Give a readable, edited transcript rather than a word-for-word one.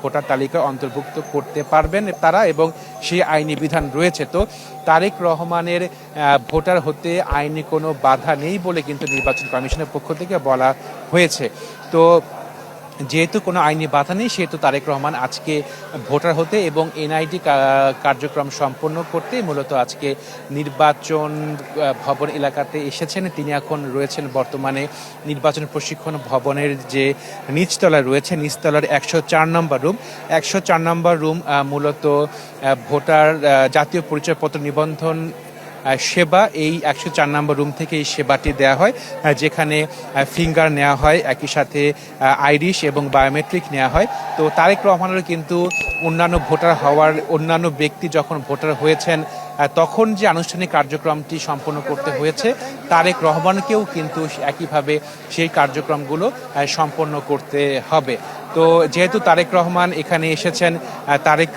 Voter তালিকায় অন্তর্ভুক্ত করতে পারবেন তারা, এবং সেই আইনি বিধান রয়েছে। তো তারেক রহমানের ভোটার হতে আইনি কোনো বাধা নেই বলে কিন্তু নির্বাচন কমিশনের পক্ষ থেকে বলা হয়েছে। তো যেহেতু কোনো আইনি বাধা নেই, সেহেতু তারেক রহমান আজকে ভোটার হতে এবং এনআইডি কার্যক্রম সম্পন্ন করতে মূলত আজকে নির্বাচন ভবন এলাকাতে এসেছেন। তিনি এখন রয়েছেন বর্তমানে নির্বাচন প্রশিক্ষণ ভবনের যে নিচতলায় রয়েছে, নিচতলার 104 নম্বর রুম। 104 নম্বর রুম মূলত ভোটার জাতীয় পরিচয়পত্র নিবন্ধন সেবা, এই 104 নম্বর রুম থেকে এই সেবাটি দেওয়া হয়, যেখানে ফিঙ্গার নেওয়া হয়, একই সাথে আইরিশ এবং বায়োমেট্রিক নেওয়া হয়। তো তারেক রহমানেরও কিন্তু অন্যান্য ভোটার হওয়ার, অন্যান্য ব্যক্তি যখন ভোটার হয়েছেন তখন যে আনুষ্ঠানিক কার্যক্রমটি সম্পন্ন করতে হয়েছে, তারেক রহমানকেও কিন্তু একইভাবে সেই কার্যক্রমগুলো সম্পন্ন করতে হবে। তো যেহেতু তারেক রহমান এখানে এসেছেন, তারেক